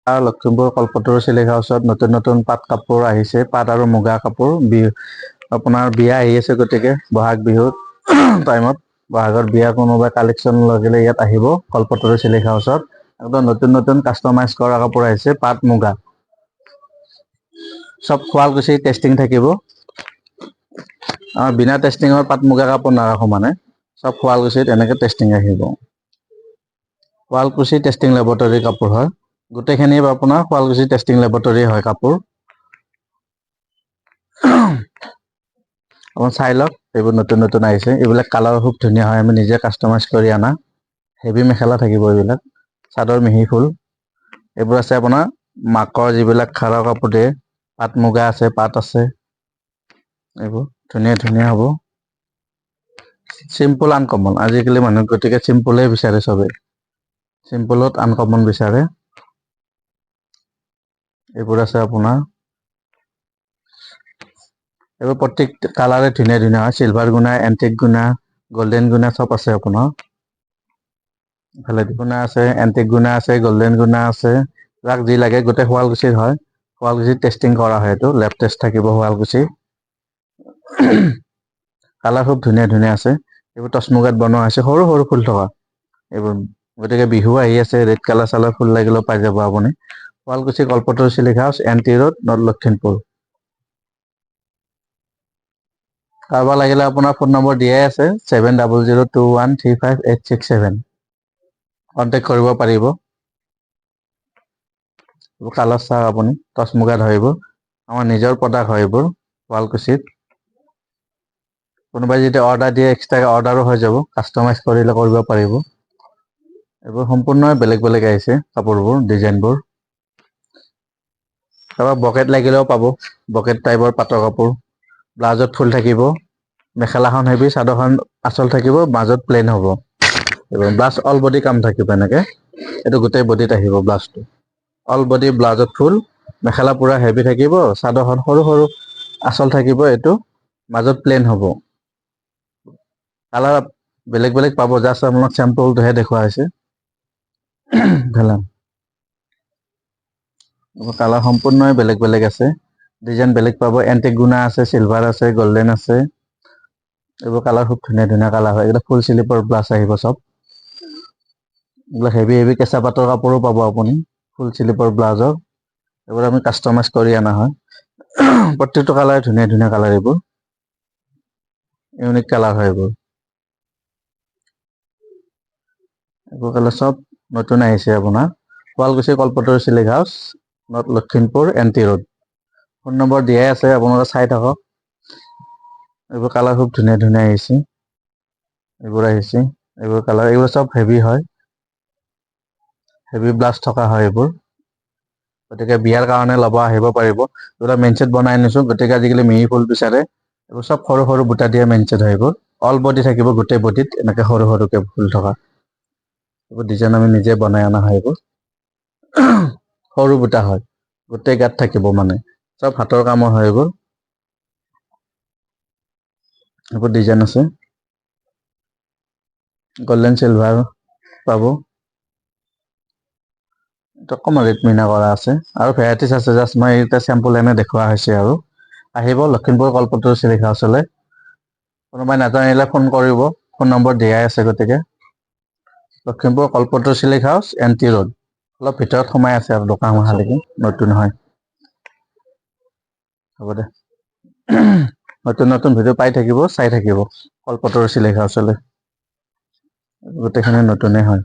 Lakhimpur Kalpataru silk হাউচত নতুন নতুন পাট কাপোৰ আহিছে, পাট আৰু মুগা কাপোৰ আপোনাৰ বিয়া আহি আছে, গতিকে বহাগ বিহুত টাইমত বহাগৰ বিয়া কোনোবাই কালেকশ্যন লাগিলে ইয়াত আহিব কল্পতৰু চিল্ক হাউচত। একদম নতুন নতুন কাষ্টমাইজ কৰা কাপোৰ আহিছে, পাট মুগা চব শুৱালকুছি টেষ্টিং থাকিব। বিনা টেষ্টিঙৰ পাট মুগা কাপোৰ নাৰাখোঁ মানে, চব শুৱালকুছিত এনেকে টেষ্টিং ৰাখিব। শুৱালকুছি টেষ্টিং লেবৰেটৰী কাপোৰ হয়, গোটেইখিনি আপোনাৰ শুৱালকুছি টেষ্টিং লেবৰেটৰী হয় কাপোৰ। আপুনি চাই লওক, এইবোৰ নতুন নতুন আহিছে, এইবিলাক কালাৰ খুব ধুনীয়া হয়, আমি নিজে কাষ্টমাইজ কৰি অনা। হেভি মেখেলা থাকিব এইবিলাক, চাদৰ মিহি ফুল। এইবোৰ আছে আপোনাৰ মাকৰ যিবিলাক খাৰু কাপোৰ দিয়ে, পাট মুগা আছে, পাট আছে। এইবোৰ ধুনীয়া ধুনীয়া হ'ব। চিম্পুল আনকমন, আজিকালি মানুহ গতিকে চিম্পুলে বিচাৰে চবে। চিম্পুলত আনকমন বিচাৰে। এইবোৰ আছে আপোনাৰ। এইবোৰ প্ৰত্যেক কালাৰে ধুনীয়া ধুনীয়া হয়, চিলভাৰ গুণা, এন্টিক গুণা, গল্ডেন গুণা চব আছে আপোনাৰ। ভেলেট গুণা আছে, এন্টিক গুণা আছে, গল্ডেন গুণা আছে, যাক যি লাগে গোটেই শুৱালকুছিৰ হয়। শুৱালকুছিত টেষ্টিং কৰা হয়, এইটো লেব টেষ্ট থাকিব শুৱালকুছি। কালাৰ খুব ধুনীয়া ধুনীয়া আছে, এইবোৰ টচ মুগাত বনোৱা হৈছে, সৰু সৰু ফুল থকা এইবোৰ। গতিকে বিহু আহি আছে, ৰেড কালাৰ চালাৰ ফুল লাগিলেও পাই যাব আপুনি। Sualkuchi Kalpataru silk house, NT road, north Lakhimpur. কাৰোবাৰ লাগিলে আপোনাৰ ফোন নম্বৰ দিয়াই আছে, 7002135867। কণ্টেক্ট কৰিব পাৰিব। এইবোৰ কালাৰ চাওক আপুনি, টচ মুগাত হয় এইবোৰ, আমাৰ নিজৰ প্ৰডাক্ট হয় এইবোৰ শুৱালকুছিত। কোনোবাই যদি অৰ্ডাৰ দিয়ে, এক্সট্ৰাকে অৰ্ডাৰো হৈ যাব, কাষ্টমাইজ কৰিলে কৰিব পাৰিব। এইবোৰ সম্পূৰ্ণ বেলেগ বেলেগ আহিছে কাপোৰবোৰ, ডিজাইনবোৰ। কাৰোবাক বকেট লাগিলেও পাব, বকেট টাইপৰ পাটৰ কাপোৰ, ব্লাউজত ফুল থাকিব। মেখেলাখন হেভি, চাদৰখন আঁচল থাকিব, মাজত প্লেন হ'ব। ব্লাউজ অল বডি কাম থাকিব এনেকে, এইটো গোটেই বডিত আহিব ব্লাউজটো। অল বডি ব্লাউজত ফুল, মেখেলা পুৰা হেভি থাকিব, চাদৰখন সৰু সৰু আঁচল থাকিব এইটো, মাজত প্লেন হ'ব। কালাৰ বেলেগ বেলেগ পাব, জাষ্ট আপোনাক চেম্পলটোহে দেখুওৱা হৈছে। কালাৰ সম্পূৰ্ণই বেলেগ বেলেগ আছে, ডিজাইন বেলেগ পাব, এণ্টিক গুণা আছে, চিলভাৰ আছে, গল্ডেন আছে। এইবোৰ কালাৰ খুব ধুনীয়া ধুনীয়া কালাৰ হয়, এইবিলাক ফুল শ্লিপৰ ব্লাউজ আহিব চব। এইবিলাক হেভি হেভি কেঁচা পাটৰ কাপোৰো পাব আপুনি, ফুল শ্লিপৰ ব্লাউজৰ। এইবোৰ আমি কাষ্টমাইজ কৰি অনা হয়, প্ৰত্যেকটো কালাৰ ধুনীয়া ধুনীয়া কালাৰ এইবোৰ। ইউনিক কালাৰ হয় এইবোৰ। এইবোৰ কালাৰ চব নতুন আহিছে আপোনাৰ, Sualkuchi Kalpataru silk house, north Lakhimpur, NT road. Phone number দিয়াই আছে, আপোনালোকে চাই থাকক। এইবোৰ কালাৰ খুব ধুনীয়া ধুনীয়া আহিছে, এইবোৰ আহিছে, এইবোৰ কালাৰ, এইবোৰ চব হেভি হয়, হেভি ব্লাউজ থকা হয় এইবোৰ। গতিকে বিয়াৰ কাৰণে ল'ব আহিব পাৰিব, এইবিলাক মেইন ছেট বনাই আনিছো, গতিকে আজিকালি মিহি ফুল বিচাৰে। এইবোৰ চব সৰু সৰু বুটা দিয়া মেইন ছেট হয় এইবোৰ, অল বডি থাকিব গোটেই বডিত, এনেকে সৰু সৰুকে ফুল থকা। এইবোৰ ডিজাইন আমি নিজে বনাই অনা হয় এইবোৰ। সৰু বুটা হয়, গোটেই গাত থাকিব মানে, চব হাতৰ কামৰ হয় এইবোৰ। এইবোৰ ডিজাইন আছে। গল্ডেন চিলভাৰ পাব। অকণমান ৰেট মিনা কৰা আছে, আৰু ভেৰাইটিজ আছে, জাষ্ট মই এতিয়া চেম্পুল এনে দেখুওৱা হৈছে আৰু। আহিব লখিমপুৰ কল্পতৰু চিল্ক হাউচলৈ। কোনোবাই নাজানিলে ফোন কৰিব, ফোন নম্বৰ দিয়াই আছে গতিকে। Lakhimpur Kalpataru silk house, NT road. অলপ ভিতৰত সোমাই আছে আৰু দোকান মখালেকি, নতুন হয়। হ'ব দে। নতুন নতুন ভিডিঅ' পাই থাকিব, চাই থাকিব, কল্পতৰু চিল্ক হাউচলৈ। গোটেইখিনি নতুনেই হয়।